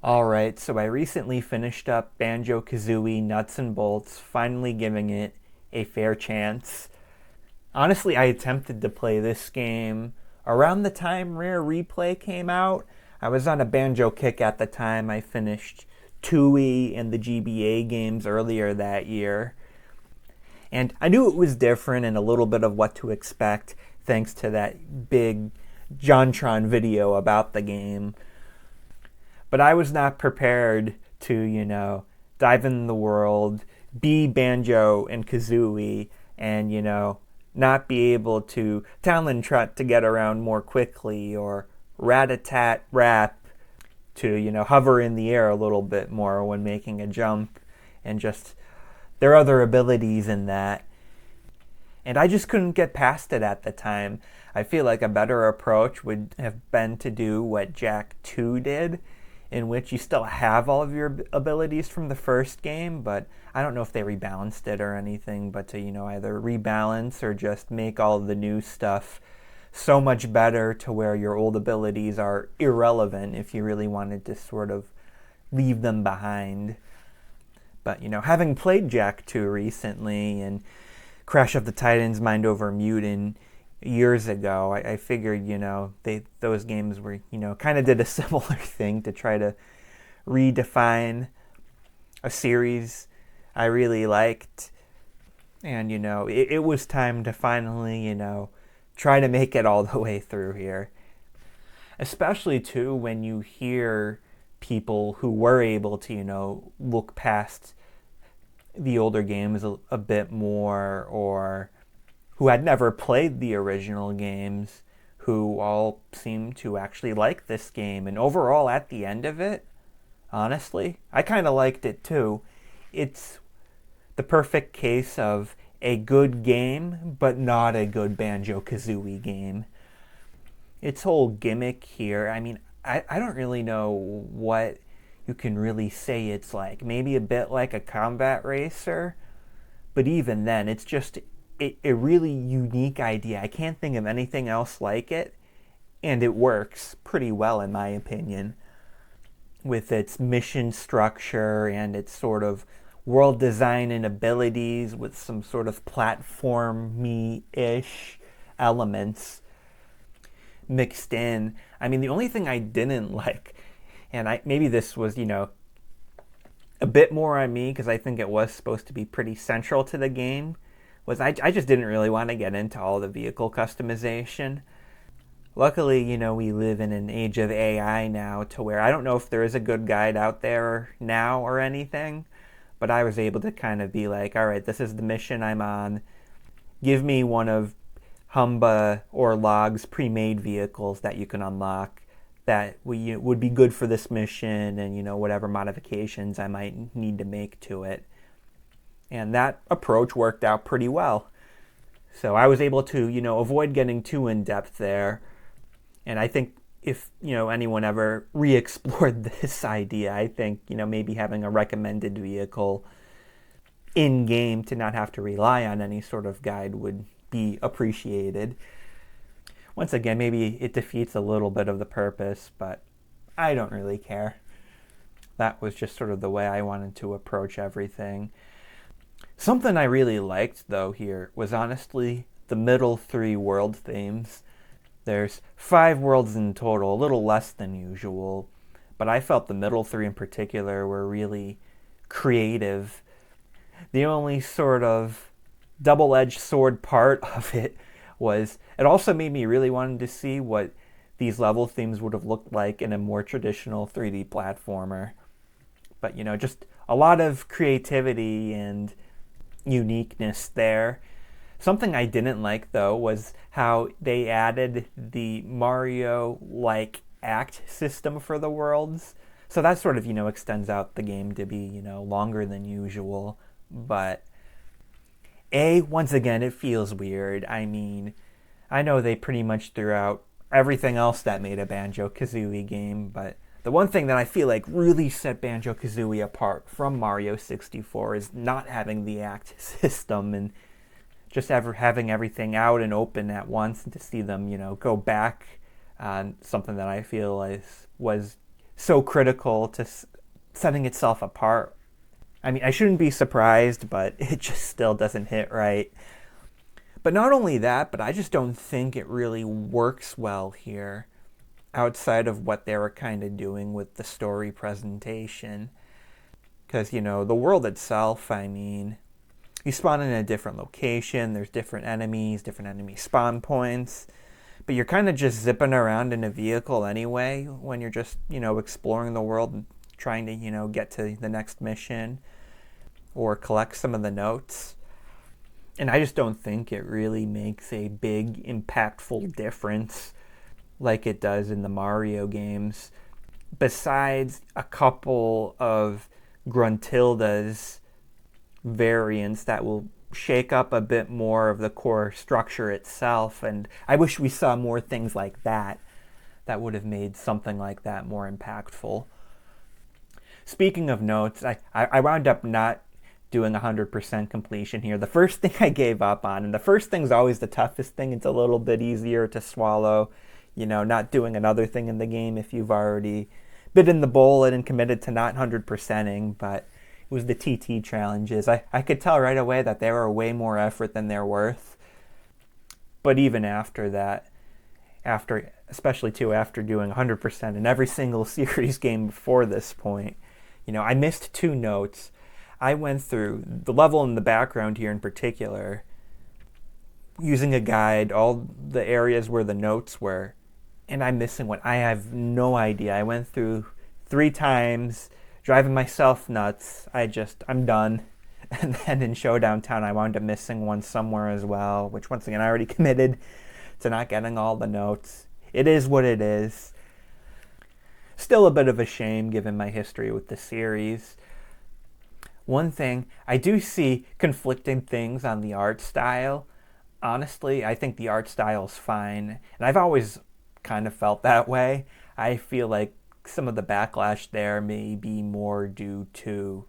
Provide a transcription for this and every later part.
Alright, so I recently finished up Banjo Kazooie Nuts and Bolts, finally giving it a fair chance. Honestly, I attempted to play this game around the time Rare Replay came out. I was on a banjo kick at the time. I finished Tui and the GBA games earlier that year. And I knew it was different and a little bit of what to expect thanks to that big JonTron video about the game. But I was not prepared to, dive in the world, be Banjo and Kazooie, and, not be able to talon trot to get around more quickly or rat-a-tat rap to, hover in the air a little bit more when making a jump, and just there are other abilities in that. And I just couldn't get past it at the time. I feel like a better approach would have been to do what Jak 2 did, in which you still have all of your abilities from the first game, but I don't know if they rebalanced it or anything, but to, either rebalance or just make all of the new stuff so much better to where your old abilities are irrelevant if you really wanted to sort of leave them behind. But, having played Jak 2 recently and Crash of the Titans, Mind Over Mutant years ago, I figured, those games were, kind of did a similar thing to try to redefine a series I really liked. And, it was time to finally, try to make it all the way through here. Especially, too, when you hear people who were able to, look past the older games a bit more, or who had never played the original games, who all seem to actually like this game. And overall, at the end of it, honestly, I kind of liked it too. It's the perfect case of a good game, but not a good Banjo Kazooie game. Its whole gimmick here, I don't really know what you can really say it's like. Maybe a bit like a combat racer, but even then, it's just a really unique idea. I can't think of anything else like it, and it works pretty well in my opinion, with its mission structure and its sort of world design and abilities with some sort of platform-y-ish elements mixed in. The only thing I didn't like, and maybe this was, a bit more on me because I think it was supposed to be pretty central to the game, was I just didn't really want to get into all the vehicle customization. Luckily, we live in an age of AI now to where I don't know if there is a good guide out there now or anything, but I was able to kind of be like, all right, this is the mission I'm on. Give me one of Humba or Log's pre-made vehicles that you can unlock that would be good for this mission, and, whatever modifications I might need to make to it. And that approach worked out pretty well. So I was able to, avoid getting too in-depth there. And I think if, anyone ever re-explored this idea, I think, maybe having a recommended vehicle in-game to not have to rely on any sort of guide would be appreciated. Once again, maybe it defeats a little bit of the purpose, but I don't really care. That was just sort of the way I wanted to approach everything. Something I really liked, though, here was honestly the middle three world themes. There's 5 worlds in total, a little less than usual, but I felt the middle 3 in particular were really creative. The only sort of double-edged sword part of it was it also made me really wanted to see what these level themes would have looked like in a more traditional 3D platformer. But, just a lot of creativity and uniqueness there. Something I didn't like, though, was how they added the Mario-like act system for the worlds. So that sort of, extends out the game to be, longer than usual. But once again, it feels weird. I know they pretty much threw out everything else that made a Banjo Kazooie game, but the one thing that I feel like really set Banjo Kazooie apart from Mario 64 is not having the act system and just having everything out and open at once, and to see them, go back on something that I feel was so critical to setting itself apart. I mean, I shouldn't be surprised, but it just still doesn't hit right. But not only that, but I just don't think it really works well here outside of what they were kind of doing with the story presentation. Because, the world itself, I mean, you spawn in a different location, there's different enemy spawn points, but you're kind of just zipping around in a vehicle anyway when you're just, exploring the world and trying to, get to the next mission or collect some of the notes. And I just don't think it really makes a big, impactful difference like it does in the Mario games, besides a couple of Gruntilda's variants that will shake up a bit more of the core structure itself. And I wish we saw more things like that. That would have made something like that more impactful. Speaking of notes, I wound up not doing 100% completion here. The first thing I gave up on, and the first thing's always the toughest thing, it's a little bit easier to swallow, not doing another thing in the game if you've already bitten the bullet and committed to not 100%ing, but it was the TT challenges. I could tell right away that they were way more effort than they're worth. But even after that, especially after doing 100% in every single series game before this point, I missed 2 notes. I went through the level in the background here in particular, using a guide, all the areas where the notes were, and I'm missing one. I have no idea. I went through 3 times, driving myself nuts. I'm done. And then in Showdown Town, I wound up missing one somewhere as well, which once again, I already committed to not getting all the notes. It is what it is. Still a bit of a shame given my history with the series. One thing, I do see conflicting things on the art style. Honestly, I think the art style's fine, and I've always kind of felt that way. I feel like some of the backlash there may be more due to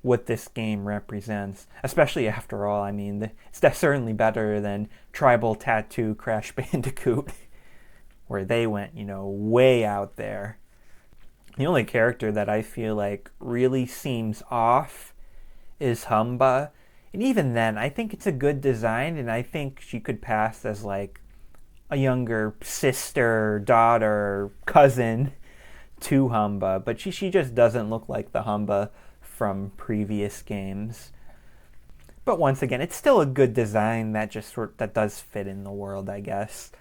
what this game represents, especially after all, I mean, it's certainly better than Tribal Tattoo Crash Bandicoot, where they went, way out there. The only character that I feel like really seems off is Humba. And even then, I think it's a good design, and I think she could pass as like a younger sister, daughter, cousin to Humba. But she just doesn't look like the Humba from previous games. But once again, it's still a good design that that does fit in the world, I guess.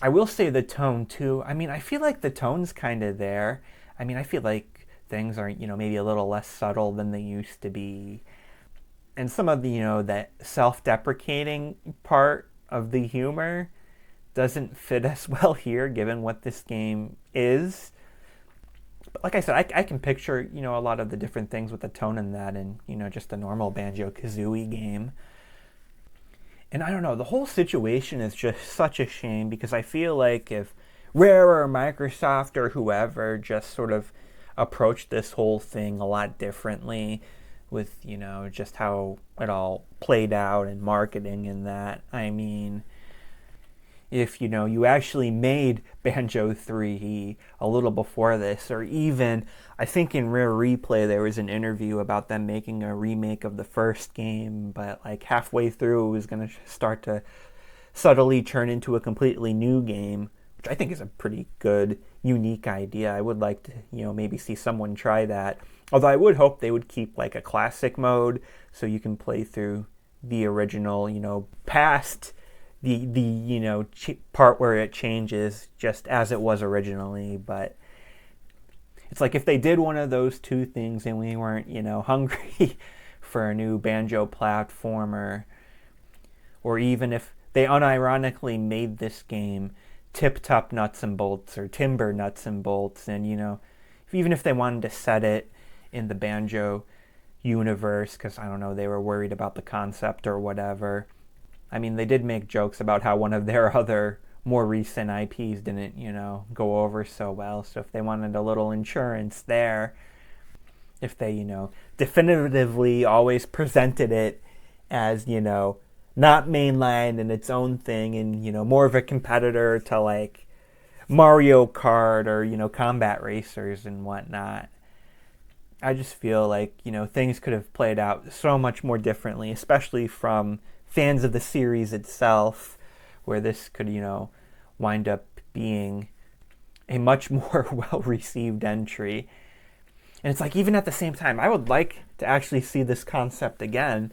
I will say the tone too. I mean, I feel like the tone's kind of there. I mean, I feel like things are, maybe a little less subtle than they used to be. And some of the, that self-deprecating part of the humor doesn't fit as well here, given what this game is. But like I said, I can picture, a lot of the different things with the tone in that and, just a normal Banjo Kazooie game. And I don't know, the whole situation is just such a shame because I feel like if Rare or Microsoft or whoever just sort of approached this whole thing a lot differently with, just how it all played out and marketing and that. I mean, if, you actually made Banjo 3 a little before this, or even, I think in Rare Replay there was an interview about them making a remake of the first game, but like halfway through it was going to start to subtly turn into a completely new game, which I think is a pretty good, unique idea. I would like to, maybe see someone try that. Although I would hope they would keep like a classic mode so you can play through the original, past the part where it changes just as it was originally. But it's like if they did one of those 2 things and we weren't, hungry for a new Banjo platformer, or even if they unironically made this game tip-top nuts and bolts or timber nuts and bolts, and even if they wanted to set it in the Banjo universe because, I don't know, they were worried about the concept or whatever. I mean, they did make jokes about how one of their other more recent IPs didn't, go over so well. So if they wanted a little insurance there, if they, definitively always presented it as, not mainline and its own thing and, more of a competitor to like Mario Kart or, combat racers and whatnot. I just feel like, things could have played out so much more differently, especially from fans of the series itself, where this could, wind up being a much more well-received entry. And it's like, even at the same time, I would like to actually see this concept again,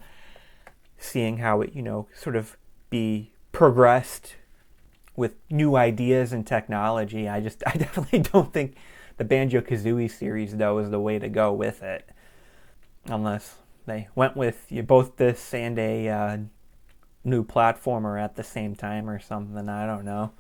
seeing how it, sort of be progressed with new ideas and technology. I definitely don't think the Banjo Kazooie series, though, is the way to go with it. Unless they went with both this and a new platformer at the same time or something. I don't know.